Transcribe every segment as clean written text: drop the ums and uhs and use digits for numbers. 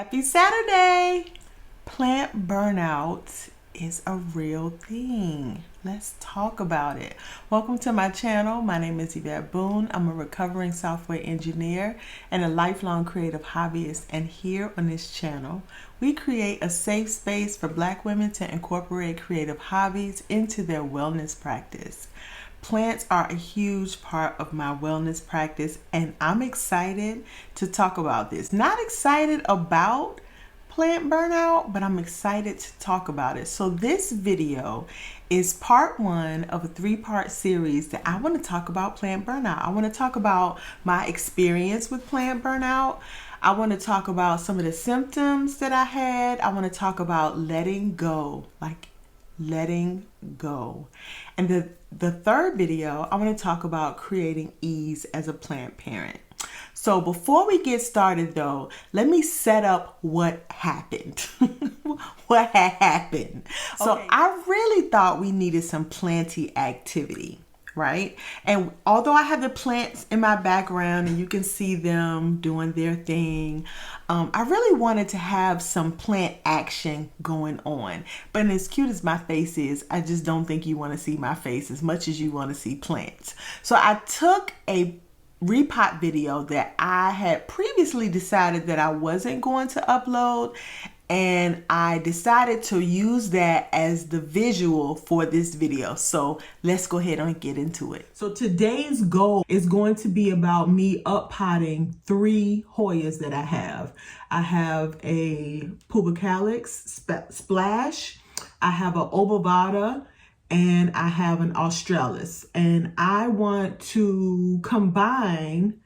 Happy Saturday! Plant burnout is a real thing. Let's talk about it. Welcome to my channel. My name is Yvette Boone. I'm a recovering software engineer and a lifelong creative hobbyist. And here on this channel, we create a safe space for Black women to incorporate creative hobbies into their wellness practice. Plants are a huge part of my wellness practice, and I'm excited to talk about this. Not excited about plant burnout, but I'm excited to talk about it. So this video is part one of a three-part series that I want to talk about plant burnout. I want to talk about my experience with plant burnout. I want to talk about some of the symptoms that I had. I want to talk about letting go, letting go. And the third video, I want to talk about creating ease as a plant parent. So before we get started though, let me set up what happened. What had happened. Okay. So I really thought we needed some planty activity, right? And although I have the plants in my background and you can see them doing their thing, I really wanted to have some plant action going on. But as cute as my face is, I just don't think you want to see my face as much as you want to see plants. So I took a repot video that I had previously decided that I wasn't going to upload, and I decided to use that as the visual for this video. So let's go ahead and get into it. So today's goal is going to be about me uppotting 3 HOYAs that I have. I have a Pubicalyx Splash, I have an Obovata, and I have an Australis. And I want to combine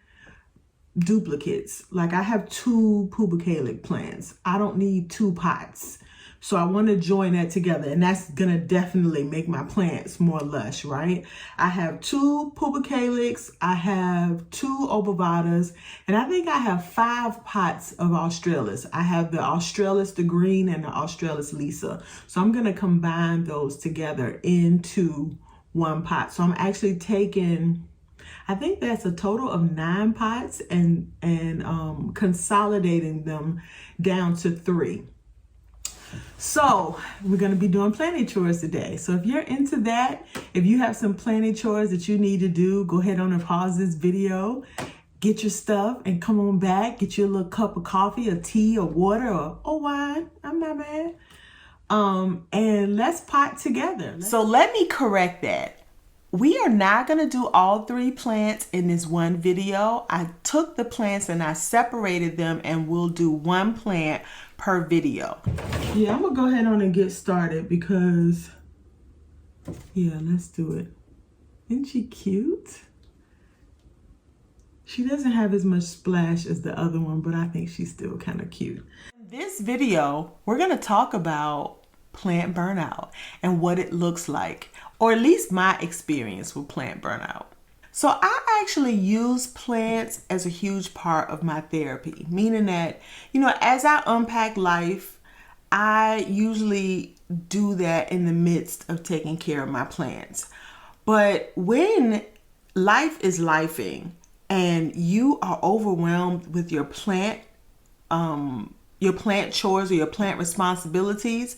duplicates. Like I have 2 Pubicalyx plants. I don't need 2 pots. So I want to join that together, and that's gonna definitely make my plants more lush, right? I have 2 Pubicalyx, I have 2 Obovatas, and I think I have 5 pots of Australis. I have the Australis the green and the Australis Lisa. So I'm gonna combine those together into one pot. So I'm actually taking, I think that's a total of 9 pots and consolidating them down to 3. So we're going to be doing planning chores today. So if you're into that, if you have some planning chores that you need to do, go ahead on and pause this video, get your stuff and come on back, get you a little cup of coffee or tea or water or wine. I'm not mad. And let's pot together. So let me correct that. We are not going to do all 3 plants in this one video. I took the plants and I separated them, and we'll do 1 plant per video. Yeah, I'm going to go ahead on and get started because, yeah, let's do it. Isn't she cute? She doesn't have as much splash as the other one, but I think she's still kind of cute. In this video, we're going to talk about plant burnout and what it looks like, or at least my experience with plant burnout. So I actually use plants as a huge part of my therapy, meaning that, as I unpack life, I usually do that in the midst of taking care of my plants. But when life is lifing and you are overwhelmed with your plant chores or your plant responsibilities,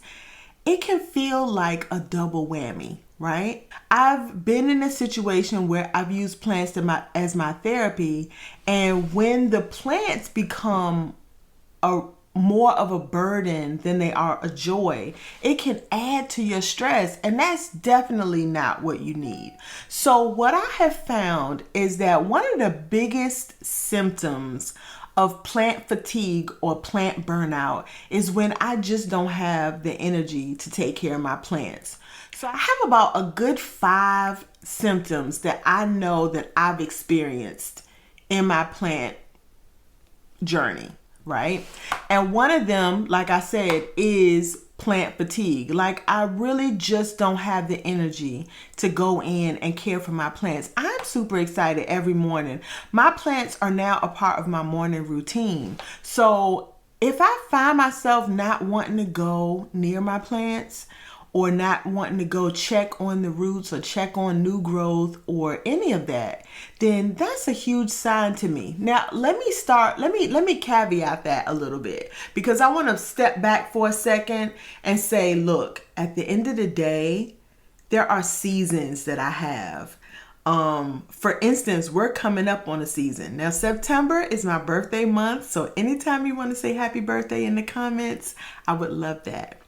it can feel like a double whammy, right? I've been in a situation where I've used plants as my therapy, and when the plants become more of a burden than they are a joy, it can add to your stress, and that's definitely not what you need. So what I have found is that one of the biggest symptoms of plant fatigue or plant burnout is when I just don't have the energy to take care of my plants. So I have about a good 5 symptoms that I know that I've experienced in my plant journey, right? And one of them, like I said, is plant fatigue. Like I really just don't have the energy to go in and care for my plants. I'm super excited every morning. My plants are now a part of my morning routine. So if I find myself not wanting to go near my plants, or not wanting to go check on the roots or check on new growth or any of that, then that's a huge sign to me. Now, let me caveat that a little bit, because I want to step back for a second and say, look, at the end of the day, there are seasons that I have. For instance, we're coming up on a season. Now, September is my birthday month. So anytime you want to say happy birthday in the comments, I would love that.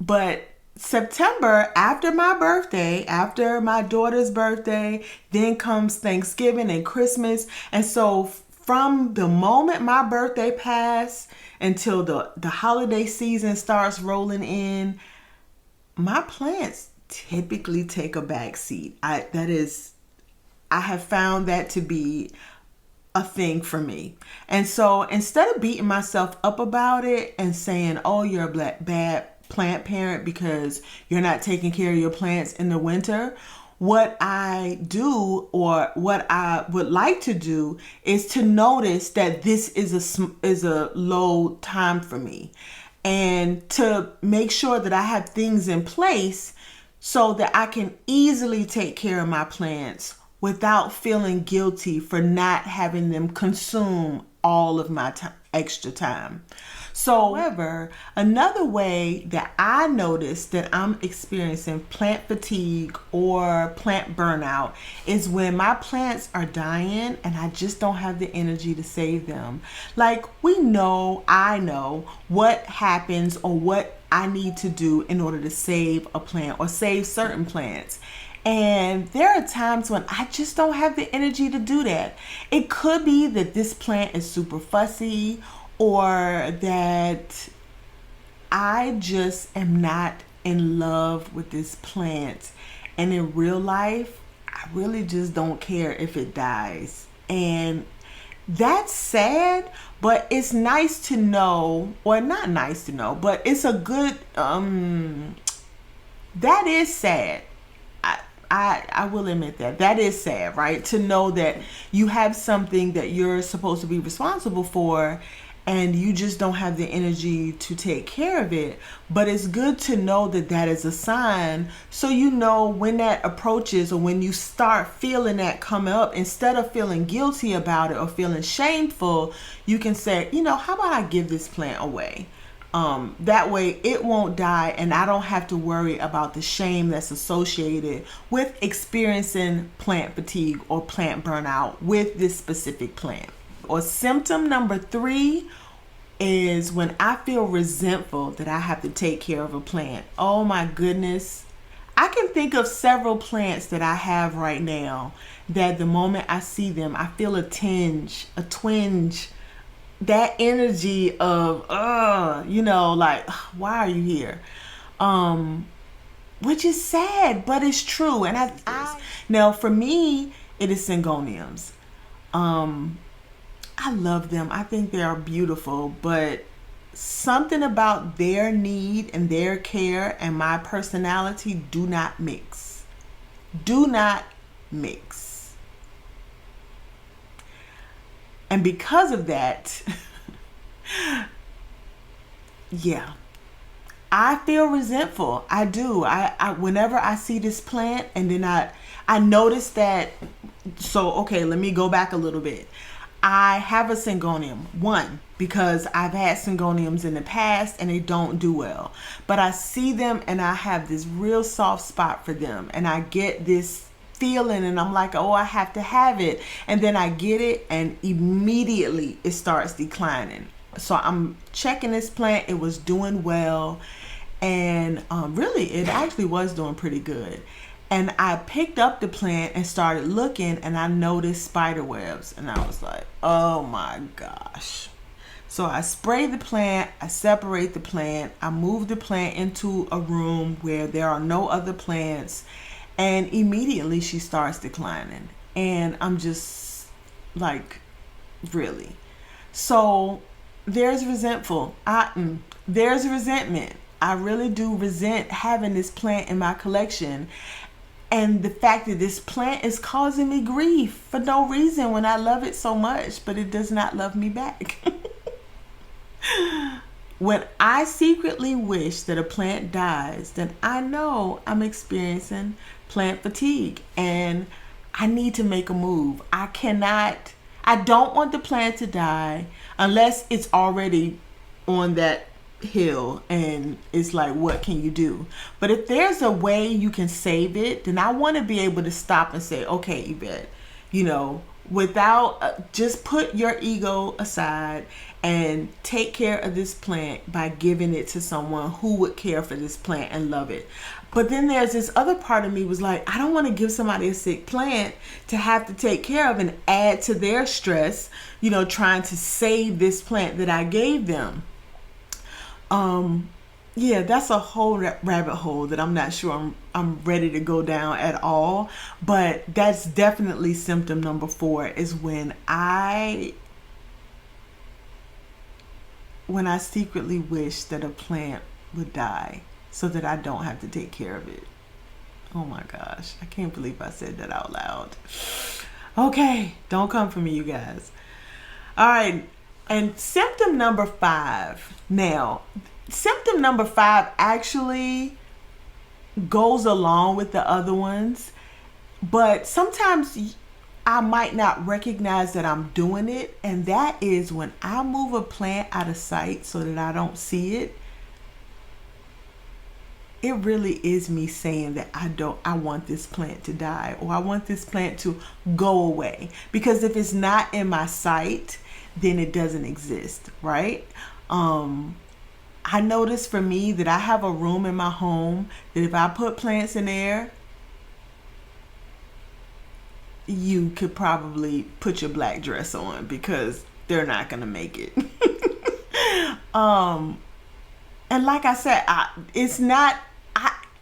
But September, after my birthday, after my daughter's birthday, then comes Thanksgiving and Christmas. And so from the moment my birthday passed until the holiday season starts rolling in, my plants typically take a back seat. I have found that to be a thing for me. And so instead of beating myself up about it and saying, oh, you're a bad plant parent because you're not taking care of your plants in the winter, what I do, or what I would like to do, is to notice that this is a low time for me, and to make sure that I have things in place so that I can easily take care of my plants without feeling guilty for not having them consume all of my extra time. So, however, another way that I notice that I'm experiencing plant fatigue or plant burnout is when my plants are dying and I just don't have the energy to save them. Like, I know what happens or what I need to do in order to save a plant or save certain plants. And there are times when I just don't have the energy to do that. It could be that this plant is super fussy, or that I just am not in love with this plant. And in real life, I really just don't care if it dies. And that's sad, but it's nice to know, or not nice to know, but it's a good, that is sad. I will admit that is sad, right? To know that you have something that you're supposed to be responsible for and you just don't have the energy to take care of it. But it's good to know that that is a sign, so you know when that approaches, or when you start feeling that come up, instead of feeling guilty about it or feeling shameful, you can say, how about I give this plant away? That way it won't die, and I don't have to worry about the shame that's associated with experiencing plant fatigue or plant burnout with this specific plant. Or symptom number 3 is when I feel resentful that I have to take care of a plant. Oh my goodness. I can think of several plants that I have right now that the moment I see them, I feel a twinge, that energy of, like, why are you here? Which is sad, but it's true. And now for me, it is syngoniums. I love them. I think they are beautiful, but something about their need and their care and my personality do not mix. Do not mix. And because of that, yeah, I feel resentful. I do. I whenever I see this plant, and then I notice that. So, okay, let me go back a little bit. I have a syngonium, because I've had syngoniums in the past and they don't do well. But I see them and I have this real soft spot for them. And I get this feeling and I'm like, oh, I have to have it. And then I get it and immediately it starts declining. So I'm checking this plant. It was doing well. And really, it actually was doing pretty good. And I picked up the plant and started looking, and I noticed spider webs. And I was like, oh my gosh. So I spray the plant, I separate the plant, I move the plant into a room where there are no other plants, and immediately she starts declining. And I'm just like, really? So there's there's resentment. I really do resent having this plant in my collection. And the fact that this plant is causing me grief for no reason when I love it so much, but it does not love me back. when I secretly wish that a plant dies, then I know I'm experiencing plant fatigue and I need to make a move. I don't want the plant to die unless it's already on that hill and it's like, what can you do? But if there's a way you can save it, then I want to be able to stop and say, okay, Yvette, without just put your ego aside and take care of this plant by giving it to someone who would care for this plant and love it. But then there's this other part of me was like, I don't want to give somebody a sick plant to have to take care of and add to their stress, trying to save this plant that I gave them. Yeah, that's a whole rabbit hole that I'm not sure I'm ready to go down at all. But that's definitely symptom number 4 is when I secretly wish that a plant would die so that I don't have to take care of it. Oh my gosh, I can't believe I said that out loud. Okay, don't come for me, you guys. All right, and symptom number 5. Now, symptom number 5 actually goes along with the other ones, but sometimes I might not recognize that I'm doing it, and that is when I move a plant out of sight so that I don't see it. It really is me saying that I want this plant to die, or I want this plant to go away. Because if it's not in my sight, then it doesn't exist, right? I notice for me that I have a room in my home that if I put plants in there, you could probably put your black dress on because they're not going to make it. And like I said,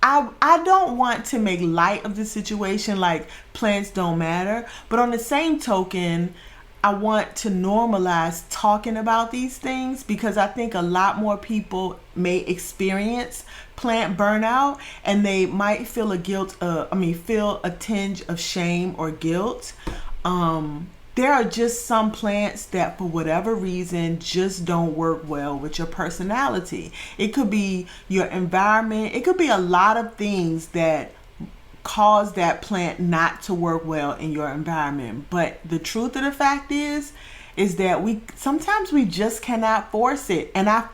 I don't want to make light of the situation like plants don't matter. But on the same token, I want to normalize talking about these things because I think a lot more people may experience plant burnout and they might feel feel a tinge of shame or guilt. There are just some plants that for whatever reason just don't work well with your personality. It could be your environment. It could be a lot of things that cause that plant not to work well in your environment. But the truth of the fact is that sometimes we just cannot force it. And I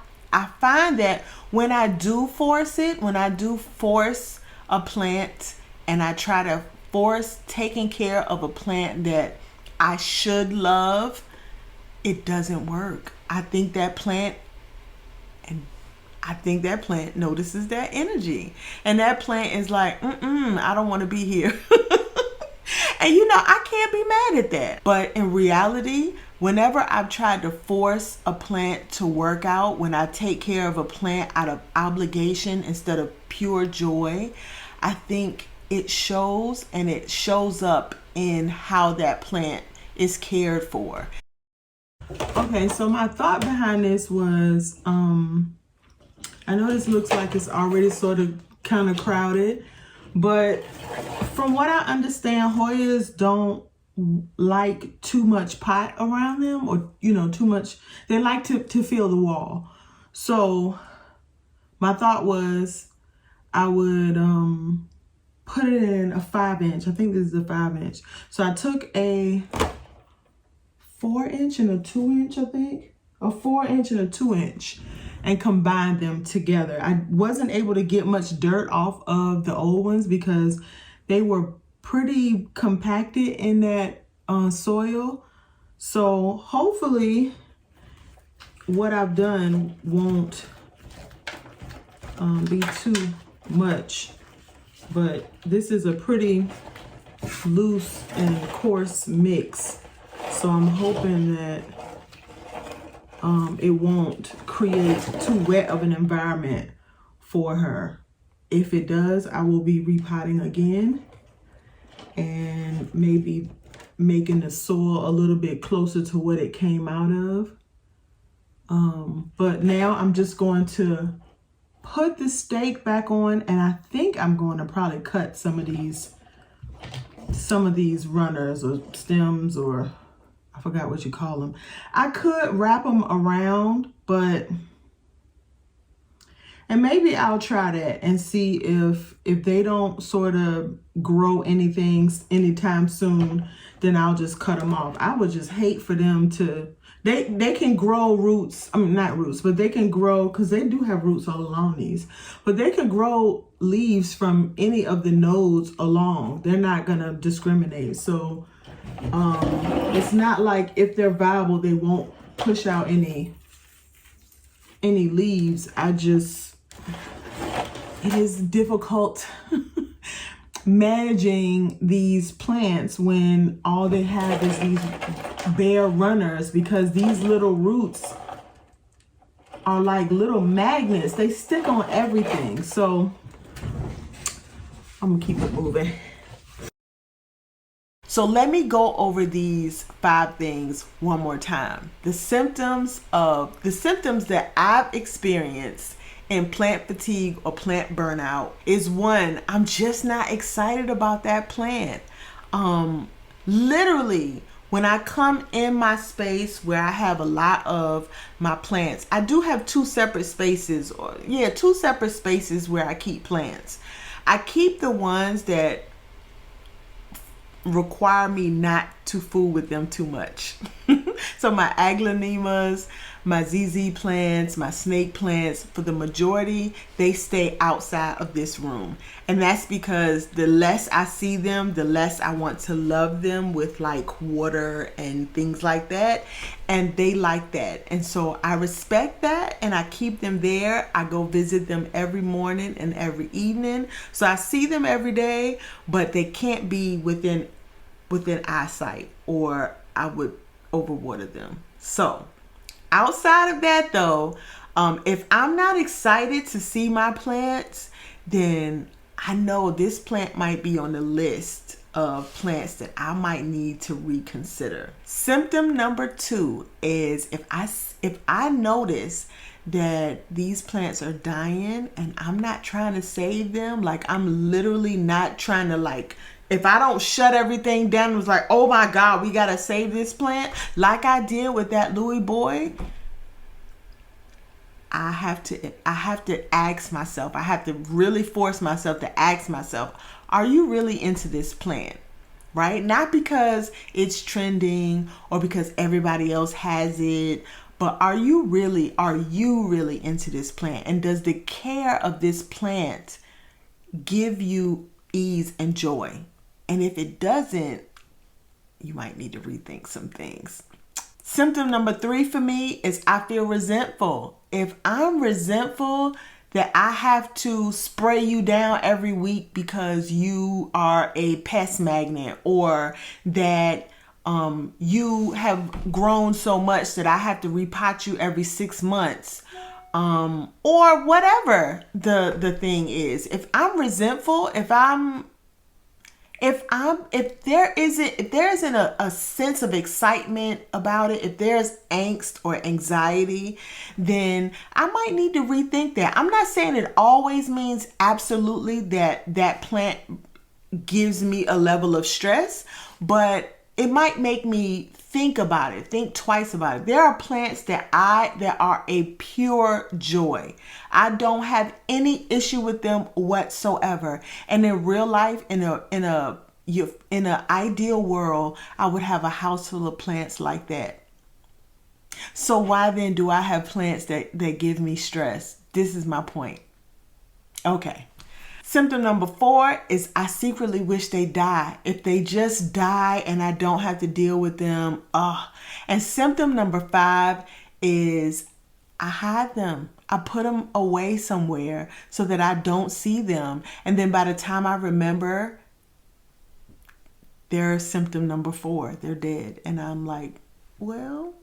find that when I do force a plant and I try to force taking care of a plant that I should love, it doesn't work. I think that plant notices that energy. And that plant is like, I don't want to be here. And I can't be mad at that. But in reality, whenever I've tried to force a plant to work out, when I take care of a plant out of obligation instead of pure joy, I think it shows, and it shows up in how that plant is cared for. Okay, so my thought behind this was, I know this looks like it's already sort of kind of crowded, but from what I understand, Hoyas don't like too much pot around them, or too much. They like to feel the wall. So my thought was I would put it in a 5-inch. I think this is a 5-inch. So I took a 4-inch and a 2-inch, I think. A 4-inch and a 2-inch, and combined them together. I wasn't able to get much dirt off of the old ones because they were pretty compacted in that soil. So hopefully what I've done won't be too much. But this is a pretty loose and coarse mix. So I'm hoping that it won't create too wet of an environment for her. If it does, I will be repotting again and maybe making the soil a little bit closer to what it came out of. But now I'm just going to put the stake back on, and I think I'm going to probably cut some of these runners or stems, or I forgot what you call them. I could wrap them around, but And maybe I'll try that and see if they don't sort of grow anything anytime soon, then I'll just cut them off. I would just hate for them to, they can grow roots, I mean not roots, but they can grow, because they do have roots all along these, but they can grow leaves from any of the nodes along. They're not gonna discriminate. So it's not like if they're viable they won't push out any leaves. It is difficult managing these plants when all they have is these bare runners, because these little roots are like little magnets. They stick on everything. So I'm gonna keep it moving. So let me go over these 5 things one more time. The symptoms that I've experienced in plant fatigue or plant burnout is 1, I'm just not excited about that plant. Literally, when I come in my space where I have a lot of my plants, I do have 2 separate spaces, 2 separate spaces where I keep plants. I keep the ones that require me not to fool with them too much. So my aglaonemas, my ZZ plants, my snake plants, for the majority, they stay outside of this room. And that's because the less I see them, the less I want to love them with like water and things like that. And they like that. And so I respect that and I keep them there. I go visit them every morning and every evening. So I see them every day, but they can't be within eyesight, or I would overwater them. So outside of that though, if I'm not excited to see my plants, then I know this plant might be on the list of plants that I might need to reconsider. Symptom number 2 is if I notice that these plants are dying and I'm not trying to save them, like I'm literally not trying to, like, if I don't shut everything down and was like, oh my God, we gotta save this plant, like I did with that Louis Boy, I have to ask myself, I have to really force myself to ask myself, are you really into this plant? Right? Not because it's trending or because everybody else has it, but are you really into this plant? And does the care of this plant give you ease and joy? And if it doesn't, you might need to rethink some things. Symptom number 3 for me is I feel resentful. If I'm resentful that I have to spray you down every week because you are a pest magnet, or that you have grown so much that I have to repot you every 6 months, or whatever the thing is. If I'm resentful, if there isn't a sense of excitement about it, if there's angst or anxiety, then I might need to rethink that. I'm not saying it always means absolutely that plant gives me a level of stress, but it might make me think about it, think twice about it. There are plants that are a pure joy. I don't have any issue with them whatsoever. And in real life, in an ideal world, I would have a house full of plants like that. So why then do I have plants that give me stress? This is my point. Okay. Symptom number 4 is I secretly wish they die. If they just die and I don't have to deal with them. And symptom number 5 is I hide them. I put them away somewhere so that I don't see them. And then by the time I remember, they're symptom number 4. They're dead. And I'm like, well...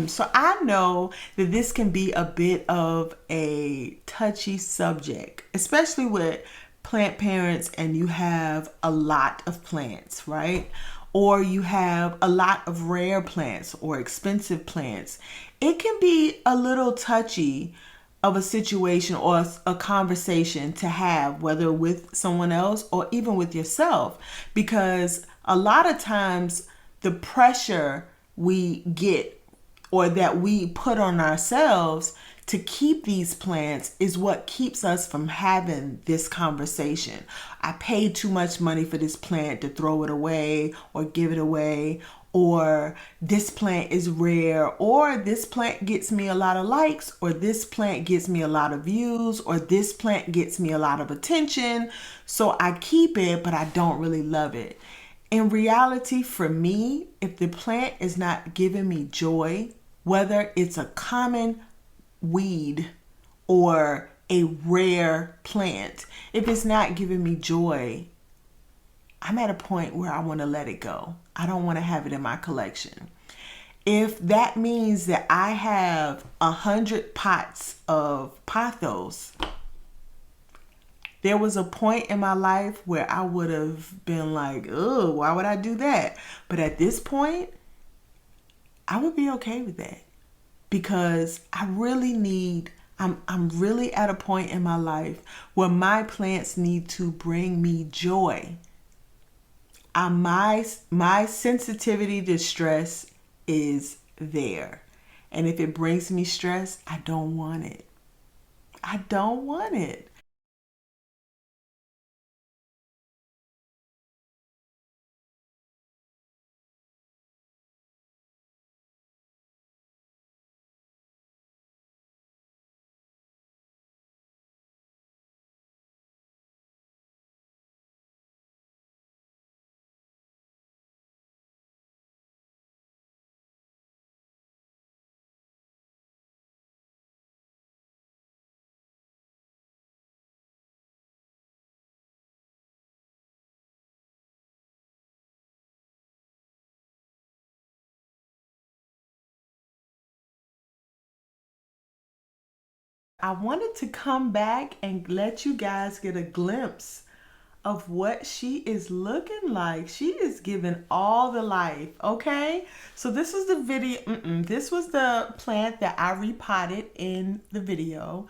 So I know that this can be a bit of a touchy subject, especially with plant parents and you have a lot of plants, right? Or you have a lot of rare plants or expensive plants. It can be a little touchy of a situation or a conversation to have, whether with someone else or even with yourself, because a lot of times the pressure we get or that we put on ourselves to keep these plants is what keeps us from having this conversation. I paid too much money for this plant to throw it away or give it away, or this plant is rare, or this plant gets me a lot of likes, or this plant gets me a lot of views, or this plant gets me a lot of attention, so I keep it, but I don't really love it. In reality, for me, if the plant is not giving me joy, whether it's a common weed or a rare plant, if it's not giving me joy, I'm at a point where I want to let it go. I don't want to have it in my collection. If that means that I have 100 pots of pothos, there was a point in my life where I would have been like, oh, why would I do that? But at this point, I would be okay with that, because I really need, I'm really at a point in my life where my plants need to bring me joy. My sensitivity to stress is there. And if it brings me stress, I don't want it. I don't want it. I wanted to come back and let you guys get a glimpse of what she is looking like. She is giving all the life, okay? So this was the video, this was the plant that I repotted in the video.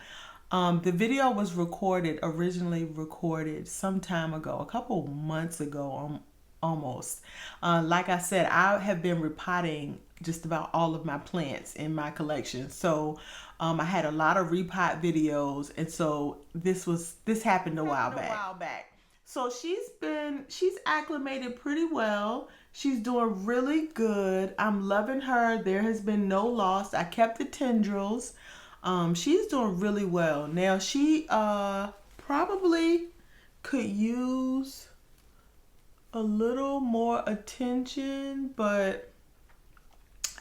The video was originally recorded some time ago, a couple months ago, almost. Like I said, I have been repotting just about all of my plants in my collection. So I had a lot of repot videos, and so this happened a while back. So she's acclimated pretty well. She's doing really good. I'm loving her. There has been no loss. I kept the tendrils. She's doing really well. Now she probably could use a little more attention, but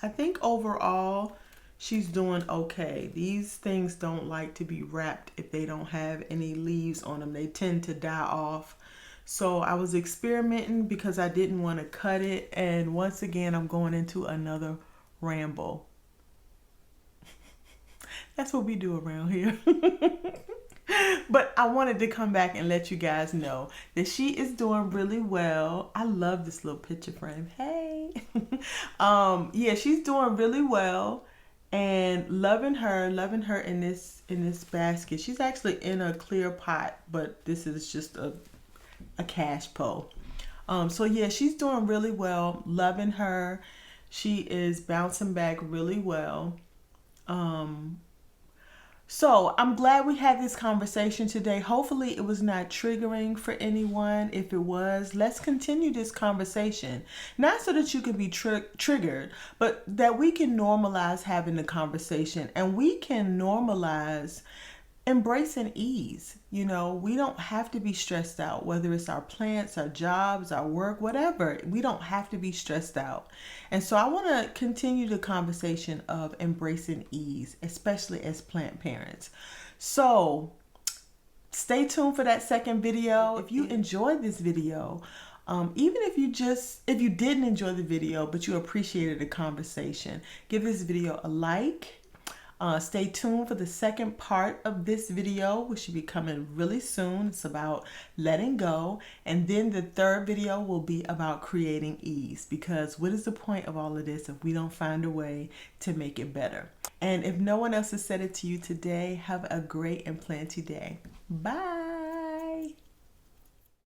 I think overall she's doing okay. These things don't like to be wrapped if they don't have any leaves on them. They tend to die off. So I was experimenting because I didn't want to cut it. And once again, I'm going into another ramble. That's what we do around here. But I wanted to come back and let you guys know that she is doing really well. I love this little picture frame. Hey. Yeah, she's doing really well, and loving her in this basket. She's actually in a clear pot, but this is just a cash pole. So yeah, she's doing really well. Loving her. She is bouncing back really well. So I'm glad we had this conversation today. Hopefully it was not triggering for anyone. If it was, let's continue this conversation. Not so that you can be triggered, but that we can normalize having the conversation, and we can normalize embracing ease. You know, we don't have to be stressed out, whether it's our plants, our jobs, our work, whatever. We don't have to be stressed out. And so I want to continue the conversation of embracing ease, especially as plant parents. So stay tuned for that second video. If you enjoyed this video, even if you didn't enjoy the video, but you appreciated the conversation, give this video a like. Stay tuned for the second part of this video, which should be coming really soon. It's about letting go. And then the third video will be about creating ease, because what is the point of all of this if we don't find a way to make it better? And if no one else has said it to you today, have a great and planty day. Bye.